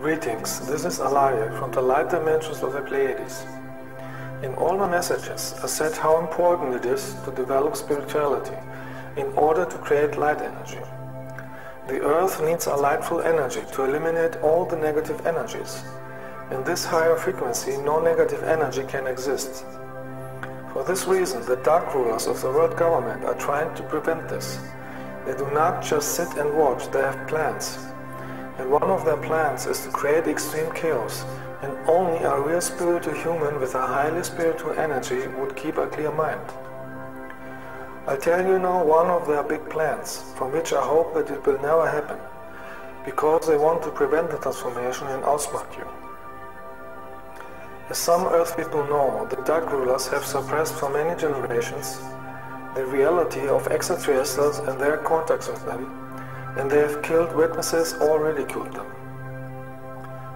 Greetings, this is Alaje from the light dimensions of the Pleiades. In all my messages, I said how important it is to develop spirituality in order to create light energy. The earth needs a lightful energy to eliminate all the negative energies. In this higher frequency, no negative energy can exist. For this reason, the dark rulers of the world government are trying to prevent this. They do not just sit and watch, they have plans. And one of their plans is to create extreme chaos, and only a real spiritual human with a highly spiritual energy would keep a clear mind. I'll tell you now one of their big plans, from which I hope that it will never happen, because they want to prevent the transformation and outsmart you. As some Earth people know, the dark rulers have suppressed for many generations the reality of extraterrestrials and their contacts with them, and they have killed witnesses or ridiculed them.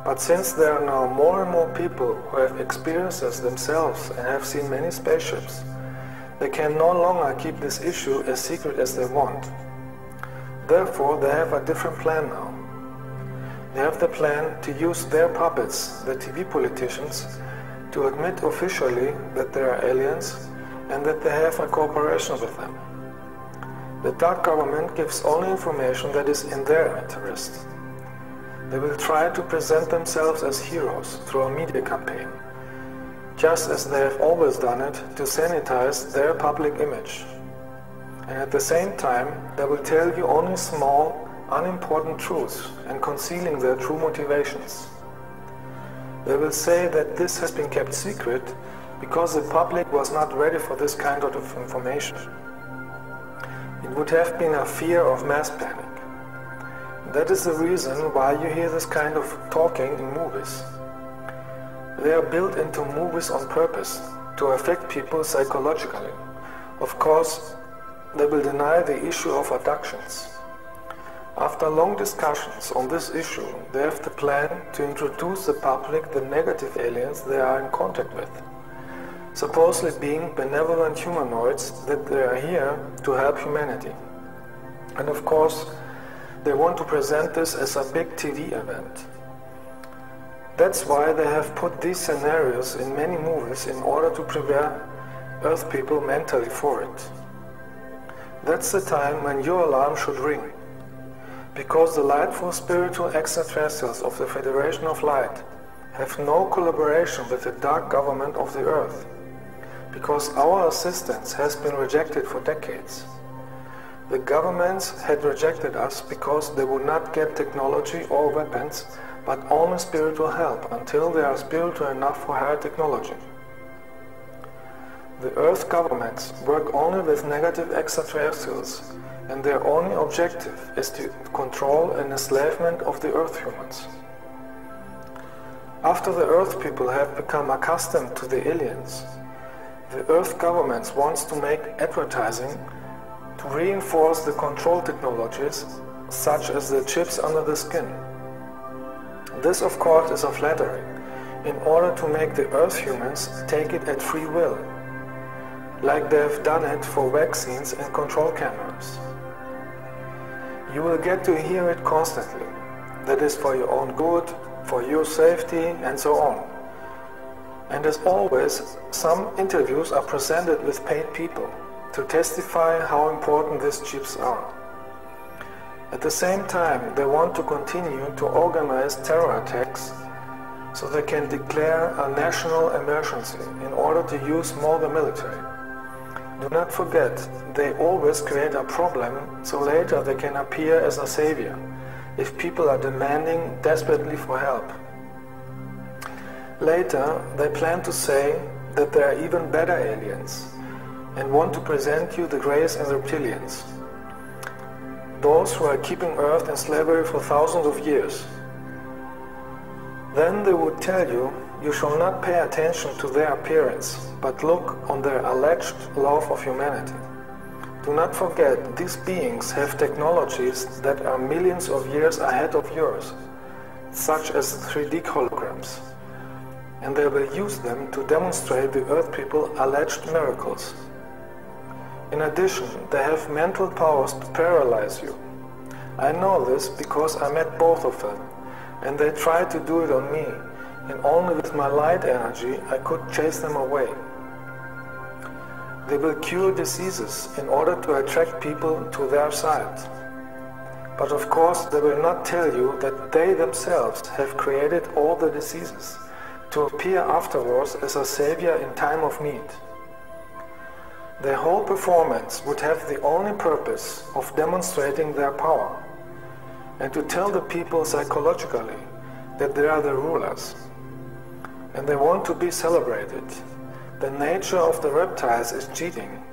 But since there are now more and more people who have experienced this themselves and have seen many spaceships, they can no longer keep this issue as secret as they want. Therefore, they have a different plan now. They have the plan to use their puppets, the TV politicians, to admit officially that they are aliens and that they have a cooperation with them. The dark government gives only information that is in their interest. They will try to present themselves as heroes through a media campaign, just as they have always done it to sanitize their public image. And at the same time, they will tell you only small, unimportant truths and concealing their true motivations. They will say that this has been kept secret because the public was not ready for this kind of information. It would have been a fear of mass panic. That is the reason why you hear this kind of talking in movies. They are built into movies on purpose, to affect people psychologically. Of course, they will deny the issue of abductions. After long discussions on this issue, they have the plan to introduce the public the negative aliens they are in contact with, supposedly being benevolent humanoids that they are here to help humanity. And of course, they want to present this as a big TV event. That's why they have put these scenarios in many movies in order to prepare Earth people mentally for it. That's the time when your alarm should ring, because the lightful spiritual extraterrestrials of the Federation of Light have no collaboration with the dark government of the Earth, because our assistance has been rejected for decades. The governments had rejected us because they would not get technology or weapons, but only spiritual help until they are spiritual enough for higher technology. The Earth governments work only with negative extraterrestrials, and their only objective is to control and enslavement of the Earth humans. After the Earth people have become accustomed to the aliens, the Earth governments wants to make advertising to reinforce the control technologies, such as the chips under the skin. This, of course, is a flattery, in order to make the Earth humans take it at free will, like they have done it for vaccines and control cameras. You will get to hear it constantly. That is for your own good, for your safety, and so on. And as always, some interviews are presented with paid people to testify how important these chips are. At the same time, they want to continue to organize terror attacks so they can declare a national emergency in order to use more the military. Do not forget, they always create a problem so later they can appear as a savior if people are demanding desperately for help. Later, they plan to say that they are even better aliens and want to present you the Greys and Reptilians, those who are keeping Earth in slavery for thousands of years. Then they would tell you, you shall not pay attention to their appearance, but look on their alleged love of humanity. Do not forget, these beings have technologies that are millions of years ahead of yours, such as 3D holograms, and they will use them to demonstrate the Earth people alleged miracles. In addition, they have mental powers to paralyze you. I know this because I met both of them, and they tried to do it on me, and only with my light energy I could chase them away. They will cure diseases in order to attract people to their side. But of course they will not tell you that they themselves have created all the diseases to appear afterwards as a savior in time of need. Their whole performance would have the only purpose of demonstrating their power and to tell the people psychologically that they are the rulers. And they want to be celebrated. The nature of the reptiles is cheating,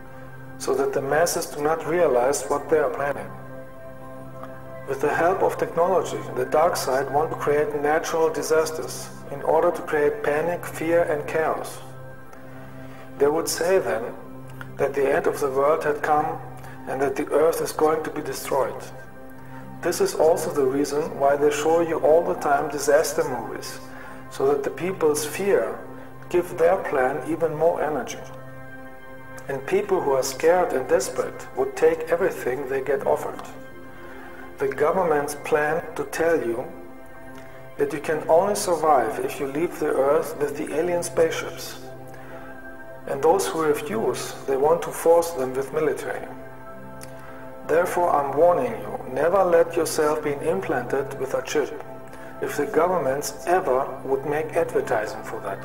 so that the masses do not realize what they are planning. With the help of technology, the dark side wants to create natural disasters in order to create panic, fear and chaos. They would say then that the end of the world had come and that the earth is going to be destroyed. This is also the reason why they show you all the time disaster movies, so that the people's fear give their plan even more energy. And people who are scared and desperate would take everything they get offered. The governments plan to tell you that you can only survive if you leave the earth with the alien spaceships. And those who refuse, they want to force them with military. Therefore, I'm warning you, never let yourself be implanted with a chip, if the governments ever would make advertising for that.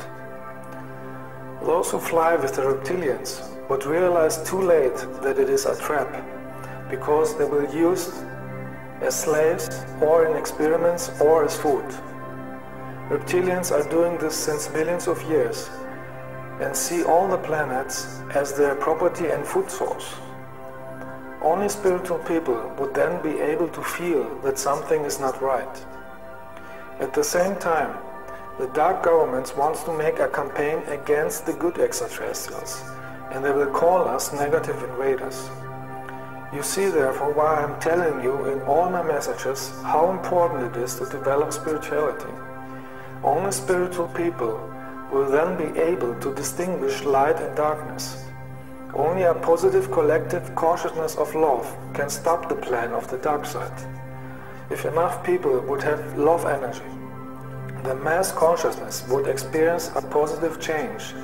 Those who fly with the reptilians would realize too late that it is a trap, because they will use as slaves or in experiments or as food. Reptilians are doing this since millions of years and see all the planets as their property and food source. Only spiritual people would then be able to feel that something is not right. At the same time, the dark governments want to make a campaign against the good extraterrestrials, and they will call us negative invaders. You see therefore why I am telling you in all my messages how important it is to develop spirituality. Only spiritual people will then be able to distinguish light and darkness. Only a positive collective consciousness of love can stop the plan of the dark side. If enough people would have love energy, the mass consciousness would experience a positive change,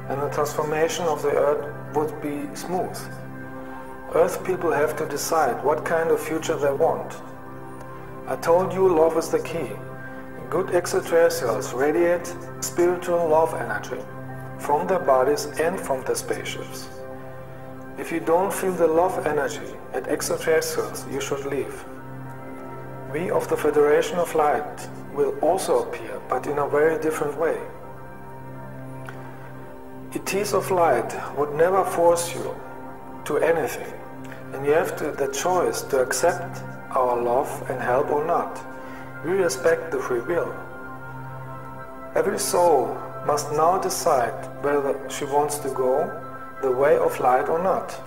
and the transformation of the earth would be smooth. Earth people have to decide what kind of future they want. I told you love is the key. Good extraterrestrials radiate spiritual love energy from their bodies and from their spaceships. If you don't feel the love energy at extraterrestrials, you should leave. We of the Federation of Light will also appear, but in a very different way. ETs of Light would never force you to anything, and you have the choice to accept our love and help or not. We respect the free will. Every soul must now decide whether she wants to go the way of light or not.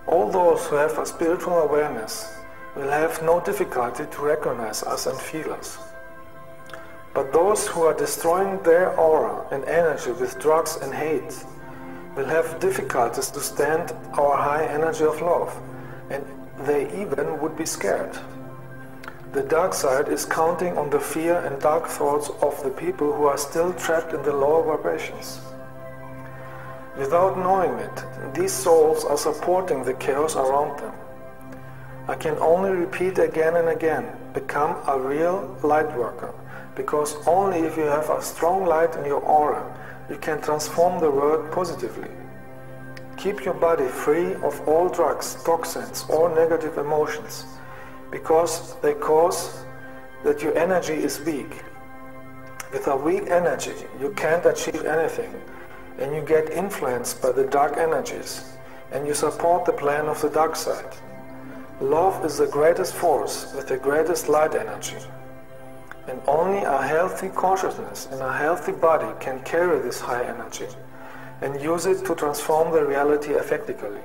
All those who have a spiritual awareness will have no difficulty to recognize us and feel us. But those who are destroying their aura and energy with drugs and hate will have difficulties to stand our high energy of love, and they even would be scared. The dark side is counting on the fear and dark thoughts of the people who are still trapped in the lower vibrations. Without knowing it, these souls are supporting the chaos around them. I can only repeat again and again, become a real light worker, because only if you have a strong light in your aura, you can transform the world positively. Keep your body free of all drugs, toxins, or negative emotions, because they cause that your energy is weak. With a weak energy, you can't achieve anything, and you get influenced by the dark energies, and you support the plan of the dark side. Love is the greatest force with the greatest light energy, and only a healthy consciousness and a healthy body can carry this high energy and use it to transform the reality effectively.